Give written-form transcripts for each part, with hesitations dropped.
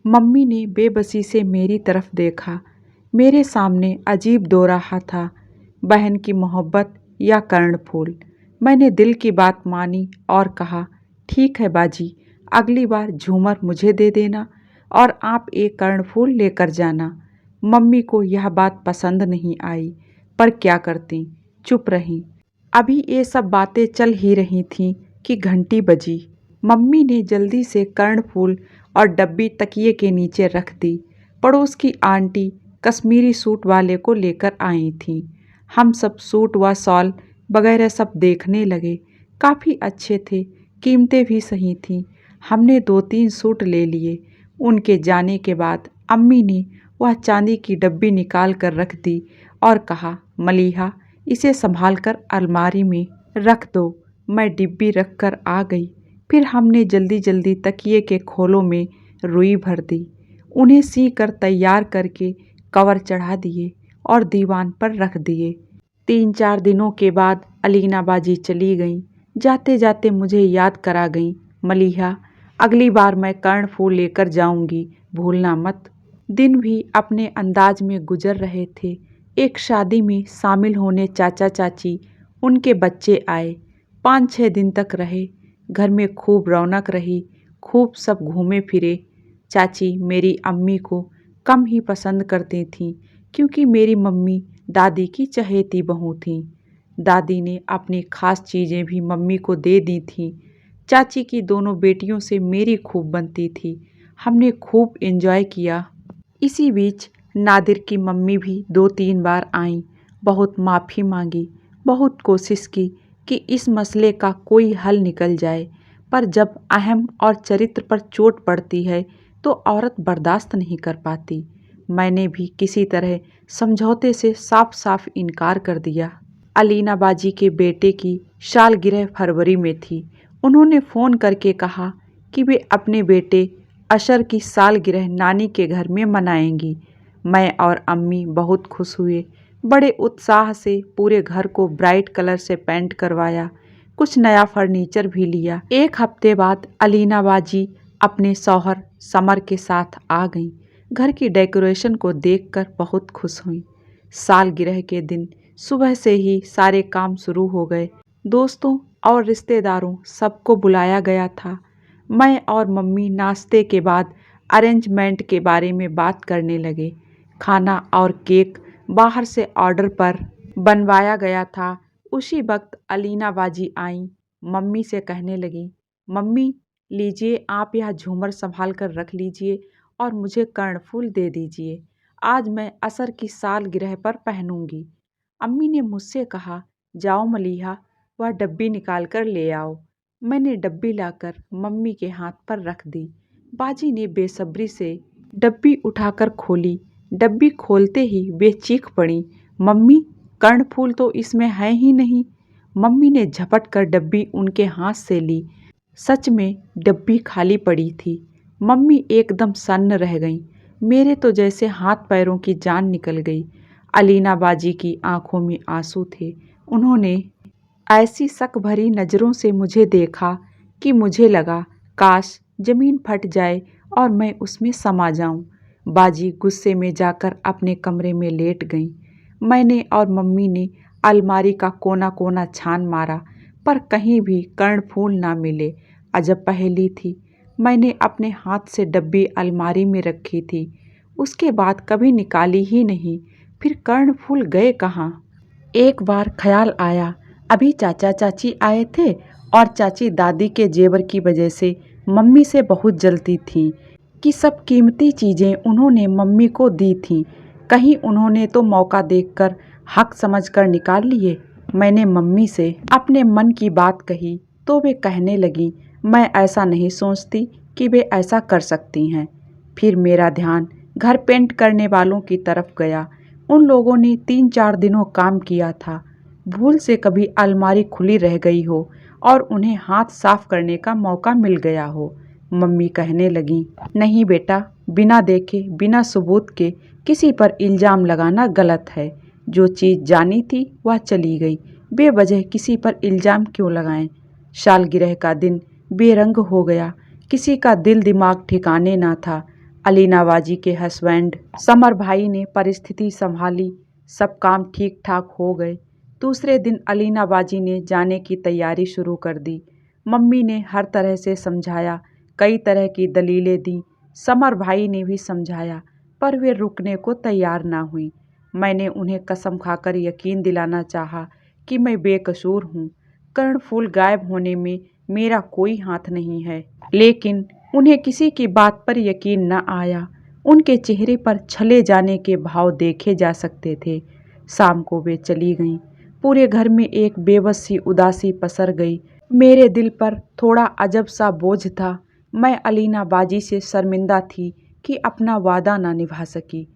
Mummy ने बेबसी से मेरी तरफ देखा। मेरे सामने अजीब दोराहा था, बहन की मोहब्बत या कर्णफूल। मैंने दिल की बात मानी और कहा, ठीक है बाजी, अगली बार झूमर मुझे दे देना और आप एक कर्णफूल लेकर जाना। मम्मी को यह बात पसंद नहीं आई, पर क्या करती, चुप रहीं। अभी ये सब बातें चल ही रही थीं कि घंटी बजी। मम्मी ने जल्दी से कर्णफूल और डब्बी तकिए के नीचे रख दी। पड़ोस की आंटी कश्मीरी सूट वाले को लेकर आई थीं। हम सब सूट व शॉल वगैरह सब देखने लगे। काफ़ी अच्छे थे, कीमतें भी सही थीं। हमने 2-3 सूट ले लिए। उनके जाने के बाद अम्मी ने वह चांदी की डब्बी निकाल कर रख दी और कहा, मलीहा, इसे संभाल कर अलमारी में रख दो। मैं डिब्बी रख कर आ गई। फिर हमने जल्दी जल्दी तकिए के खोलों में रुई भर दी, उन्हें सी कर तैयार करके कवर चढ़ा दिए और दीवान पर रख दिए। 3-4 दिनों के बाद अलीना बाजी चली गईं। जाते जाते मुझे याद करा गईं, मलीहा, अगली बार मैं कर्णफूल लेकर जाऊंगी, भूलना मत। दिन भी अपने अंदाज में गुजर रहे थे। एक शादी में शामिल होने चाचा चाची, उनके बच्चे आए। 5-6 दिन तक रहे। घर में खूब रौनक रही, खूब सब घूमे फिरे। चाची मेरी अम्मी को कम ही पसंद करती थीं, क्योंकि मेरी मम्मी दादी की चहेती बहू थीं। दादी ने अपनी खास चीज़ें भी मम्मी को दे दी थीं। चाची की दोनों बेटियों से मेरी खूब बनती थी। हमने खूब एंजॉय किया। इसी बीच नादिर की मम्मी भी 2-3 बार आईं। बहुत माफ़ी मांगी, बहुत कोशिश की कि इस मसले का कोई हल निकल जाए, पर जब अहम और चरित्र पर चोट पड़ती है तो औरत बर्दाश्त नहीं कर पाती। मैंने भी किसी तरह समझौते से साफ साफ इनकार कर दिया। अलीना बाजी के बेटे की सालगिरह फरवरी में थी। उन्होंने फ़ोन करके कहा कि वे अपने बेटे अशर की सालगिरह नानी के घर में मनाएंगी। मैं और अम्मी बहुत खुश हुए। बड़े उत्साह से पूरे घर को ब्राइट कलर से पेंट करवाया, कुछ नया फर्नीचर भी लिया। 1 हफ्ते बाद अलीना बाजी अपने शौहर समर के साथ आ गईं। घर की डेकोरेशन को देखकर बहुत खुश हुईं। सालगिरह के दिन सुबह से ही सारे काम शुरू हो गए। दोस्तों और रिश्तेदारों सबको बुलाया गया था। मैं और मम्मी नाश्ते के बाद अरेंजमेंट के बारे में बात करने लगे। खाना और केक बाहर से ऑर्डर पर बनवाया गया था। उसी वक्त अलीना बाजी आईं। मम्मी से कहने लगी, मम्मी लीजिए, आप यह झूमर संभाल कर रख लीजिए और मुझे कर्णफूल दे दीजिए। आज मैं असर की सालगिरह पर पहनूंगी। अम्मी ने मुझसे कहा, जाओ मलीहा, वह डब्बी निकाल कर ले आओ। मैंने डब्बी लाकर मम्मी के हाथ पर रख दी। बाजी ने बेसब्री से डब्बी उठाकर खोली। डब्बी खोलते ही वे चीख पड़ी, मम्मी, कर्णफूल तो इसमें है ही नहीं। मम्मी ने झपट कर डब्बी उनके हाथ से ली। सच में डब्बी खाली पड़ी थी। मम्मी एकदम सन्न रह गईं। मेरे तो जैसे हाथ पैरों की जान निकल गई। अलीना बाजी की आंखों में आंसू थे। उन्होंने ऐसी शक भरी नज़रों से मुझे देखा कि मुझे लगा काश ज़मीन फट जाए और मैं उसमें समा जाऊं। बाजी गुस्से में जाकर अपने कमरे में लेट गईं। मैंने और मम्मी ने अलमारी का कोना कोना छान मारा, पर कहीं भी कर्णफूल ना मिले। अजब पहेली थी। मैंने अपने हाथ से डब्बी अलमारी में रखी थी, उसके बाद कभी निकाली ही नहीं। फिर कर्णफूल गए कहाँ? एक बार ख्याल आया, अभी चाचा चाची आए थे और चाची दादी के जेवर की वजह से मम्मी से बहुत जलती थी कि सब कीमती चीज़ें उन्होंने मम्मी को दी थीं। कहीं उन्होंने तो मौका देखकर हक समझकर निकाल लिए। मैंने मम्मी से अपने मन की बात कही तो वे कहने लगी, मैं ऐसा नहीं सोचती कि वे ऐसा कर सकती हैं। फिर मेरा ध्यान घर पेंट करने वालों की तरफ गया। उन लोगों ने 3-4 दिनों काम किया था। भूल से कभी अलमारी खुली रह गई हो और उन्हें हाथ साफ करने का मौका मिल गया हो। मम्मी कहने लगी, नहीं बेटा, बिना देखे बिना सबूत के किसी पर इल्ज़ाम लगाना गलत है। जो चीज़ जानी थी वह चली गई, बेवजह किसी पर इल्ज़ाम क्यों लगाएं। सालगिरह का दिन बेरंग हो गया, किसी का दिल दिमाग ठिकाने ना था। अलीना बाजी के हस्बैंड समर भाई ने परिस्थिति संभाली, सब काम ठीक ठाक हो गए। दूसरे दिन अलीना बाजी ने जाने की तैयारी शुरू कर दी। मम्मी ने हर तरह से समझाया, कई तरह की दलीलें दी। समर भाई ने भी समझाया, पर वे रुकने को तैयार ना हुई। मैंने उन्हें कसम खाकर यकीन दिलाना चाहा कि मैं बेकसूर हूँ, कर्णफूल गायब होने में मेरा कोई हाथ नहीं है। लेकिन उन्हें किसी की बात पर यकीन न आया। उनके चेहरे पर छले जाने के भाव देखे जा सकते थे। शाम को वे चली गईं। पूरे घर में एक बेबस सी उदासी पसर गई। मेरे दिल पर थोड़ा अजब सा बोझ था। मैं अलीना बाजी से शर्मिंदा थी कि अपना वादा ना निभा सकी।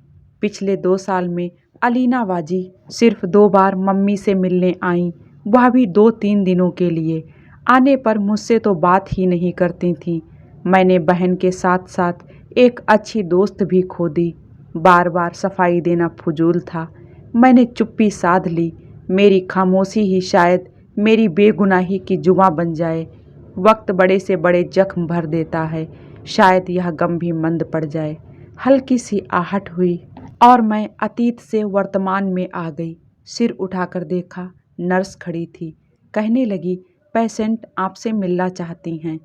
पिछले 2 साल में अलीना बाजी सिर्फ 2 बार मम्मी से मिलने आईं, वह भी 2-3 दिनों के लिए। आने पर मुझसे तो बात ही नहीं करती थीं। मैंने बहन के साथ साथ एक अच्छी दोस्त भी खो दी। बार बार सफाई देना फजूल था। मैंने चुप्पी साध ली। मेरी खामोशी ही शायद मेरी बेगुनाही की जुबां बन जाए। वक्त बड़े से बड़े जख्म भर देता है, शायद यह गम भी मंद पड़ जाए। हल्की सी आहट हुई और मैं अतीत से वर्तमान में आ गई। सिर उठाकर देखा, नर्स खड़ी थी। कहने लगी, पेशेंट आपसे मिलना चाहती हैं।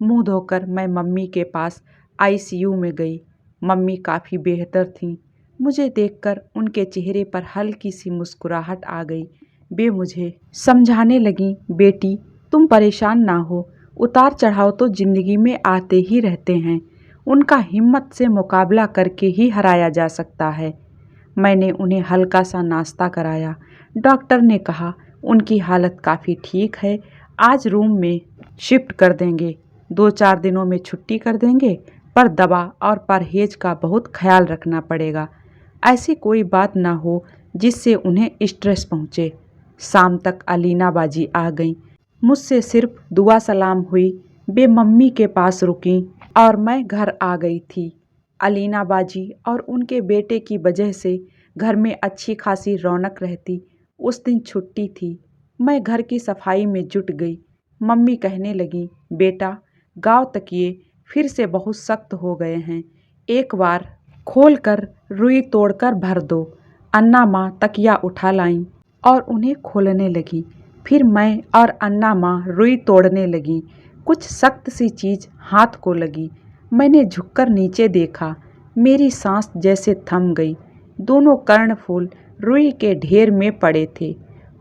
मुंह धोकर मैं मम्मी के पास आईसीयू में गई। मम्मी काफ़ी बेहतर थीं। मुझे देखकर उनके चेहरे पर हल्की सी मुस्कुराहट आ गई। वे मुझे समझाने लगीं, बेटी तुम परेशान ना हो, उतार चढ़ाव तो ज़िंदगी में आते ही रहते हैं, उनका हिम्मत से मुकाबला करके ही हराया जा सकता है। मैंने उन्हें हल्का सा नाश्ता कराया। डॉक्टर ने कहा उनकी हालत काफ़ी ठीक है, आज रूम में शिफ्ट कर देंगे, 2-4 दिनों में छुट्टी कर देंगे, पर दवा और परहेज का बहुत ख्याल रखना पड़ेगा। ऐसी कोई बात ना हो जिससे उन्हें स्ट्रेस पहुँचे। शाम तक अलीना बाजी आ गईं। मुझसे सिर्फ दुआ सलाम हुई। वे मम्मी के पास रुकीं और मैं घर आ गई थी। अलीना बाजी और उनके बेटे की वजह से घर में अच्छी खासी रौनक रहती। उस दिन छुट्टी थी। मैं घर की सफाई में जुट गई। मम्मी कहने लगी, बेटा गाँव तकिए फिर से बहुत सख्त हो गए हैं, एक बार खोल कर रुई तोड़कर भर दो। अन्ना माँ तकिया उठा लाईं और उन्हें खोलने लगी। फिर मैं और अन्ना माँ रुई तोड़ने लगी। कुछ सख्त सी चीज़ हाथ को लगी। मैंने झुककर नीचे देखा। मेरी सांस जैसे थम गई। दोनों कर्णफूल रुई के ढेर में पड़े थे।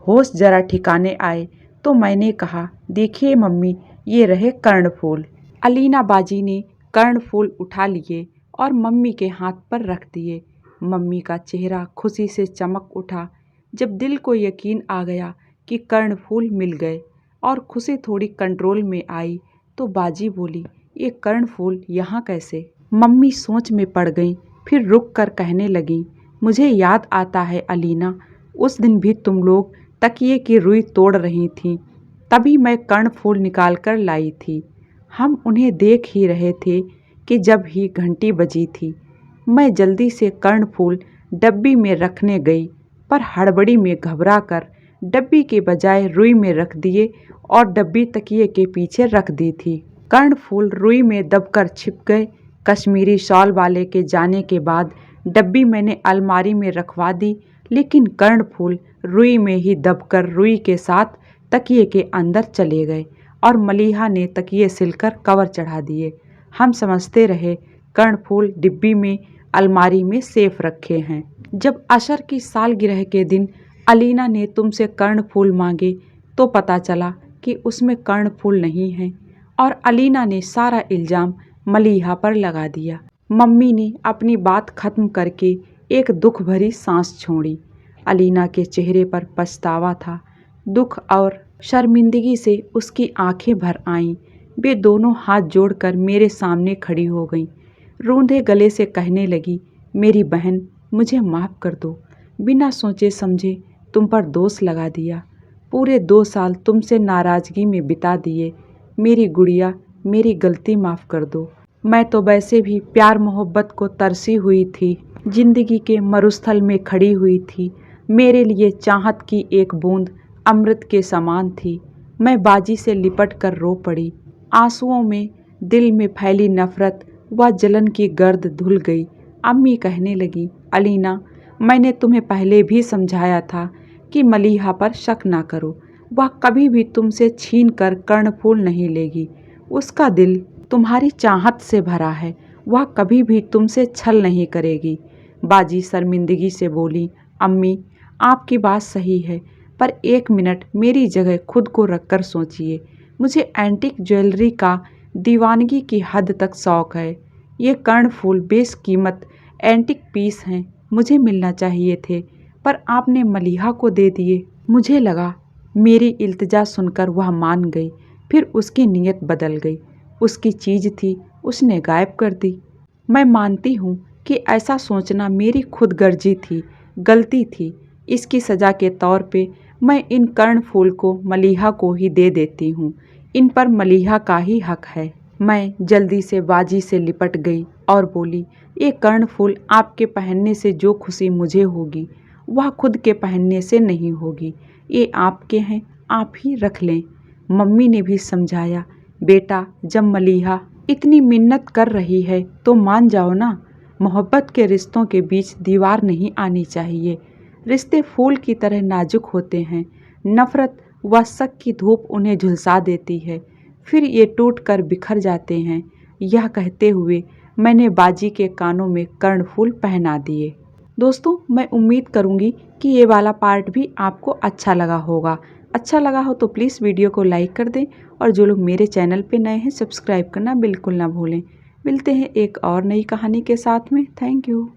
होश जरा ठिकाने आए तो मैंने कहा, देखिए मम्मी, ये रहे कर्णफूल। अलीना बाजी ने कर्णफूल उठा लिए और मम्मी के हाथ पर रख दिए। मम्मी का चेहरा खुशी से चमक उठा। जब दिल को यकीन आ गया कि कर्णफूल मिल गए और खुशी थोड़ी कंट्रोल में आई, तो बाजी बोली, ये कर्णफूल यहाँ कैसे? मम्मी सोच में पड़ गईं, फिर रुक कर कहने लगीं, मुझे याद आता है अलीना, उस दिन भी तुम लोग तकिए की रुई तोड़ रही थीं, तभी मैं कर्णफूल निकाल कर लाई थी। हम उन्हें देख ही रहे थे कि जब ही घंटी बजी थी। मैं जल्दी से कर्णफूल डब्बी में रखने गई, पर हड़बड़ी में घबरा कर डब्बी के बजाय रुई में रख दिए और डब्बी तकिए के पीछे रख दी थी। कर्णफूल रुई में दबकर छिप गए। कश्मीरी शॉल वाले के जाने के बाद डब्बी मैंने अलमारी में रखवा दी, लेकिन कर्णफूल रुई में ही दबकर रुई के साथ तकिए के अंदर चले गए और मलीहा ने तकिए सिलकर कवर चढ़ा दिए। हम समझते रहे कर्णफूल डिब्बी में अलमारी में सेफ रखे हैं। जब अशर की सालगिरह के दिन अलीना ने तुमसे कर्णफूल मांगे तो पता चला कि उसमें कर्णफूल नहीं है और अलीना ने सारा इल्ज़ाम मलीहा पर लगा दिया। मम्मी ने अपनी बात खत्म करके एक दुख भरी सांस छोड़ी। अलीना के चेहरे पर पछतावा था। दुख और शर्मिंदगी से उसकी आंखें भर आईं। वे दोनों हाथ जोड़कर मेरे सामने खड़ी हो गईं। रूंधे गले से कहने लगी, मेरी बहन, मुझे माफ़ कर दो। बिना सोचे समझे तुम पर दोष लगा दिया। पूरे 2 साल तुमसे नाराज़गी में बिता दिए। मेरी गुड़िया, मेरी गलती माफ़ कर दो। मैं तो वैसे भी प्यार मोहब्बत को तरसी हुई थी। जिंदगी के मरुस्थल में खड़ी हुई थी। मेरे लिए चाहत की एक बूंद अमृत के समान थी। मैं बाजी से लिपट कर रो पड़ी। आंसुओं में दिल में फैली नफ़रत वह जलन की गर्द धुल गई। अम्मी कहने लगी, अलीना, मैंने तुम्हें पहले भी समझाया था कि मलीहा पर शक ना करो। वह कभी भी तुमसे छीन कर कर्णफूल नहीं लेगी। उसका दिल तुम्हारी चाहत से भरा है। वह कभी भी तुमसे छल नहीं करेगी। बाजी शर्मिंदगी से बोली, अम्मी, आपकी बात सही है, पर 1 मिनट मेरी जगह खुद को रखकर सोचिए। मुझे एंटीक ज्वेलरी का दीवानगी की हद तक शौक है। ये कर्णफूल बेशकीमत एंटीक पीस हैं, मुझे मिलना चाहिए थे, पर आपने मलीहा को दे दिए। मुझे लगा मेरी इल्तिजा सुनकर वह मान गई, फिर उसकी नीयत बदल गई। उसकी चीज़ थी, उसने गायब कर दी। मैं मानती हूँ कि ऐसा सोचना मेरी खुदगर्जी थी, गलती थी। इसकी सज़ा के तौर पे मैं इन कर्णफूल को मलीहा को ही दे देती हूँ। इन पर मलीहा का ही हक है। मैं जल्दी से बाजी से लिपट गई और बोली, ये कर्णफूल आपके पहनने से जो खुशी मुझे होगी वह खुद के पहनने से नहीं होगी। ये आपके हैं, आप ही रख लें। मम्मी ने भी समझाया, बेटा, जब मलीहा इतनी मिन्नत कर रही है तो मान जाओ ना। मोहब्बत के रिश्तों के बीच दीवार नहीं आनी चाहिए। रिश्ते फूल की तरह नाजुक होते हैं। नफ़रत व शक की धूप उन्हें झुलसा देती है, फिर ये टूट कर बिखर जाते हैं। यह कहते हुए मैंने बाजी के कानों में कर्णफूल पहना दिए। दोस्तों, मैं उम्मीद करूँगी कि ये वाला पार्ट भी आपको अच्छा लगा होगा। अच्छा लगा हो तो प्लीज़ वीडियो को लाइक कर दें और जो लोग मेरे चैनल पे नए हैं सब्सक्राइब करना बिल्कुल ना भूलें। मिलते हैं एक और नई कहानी के साथ में। Thank you.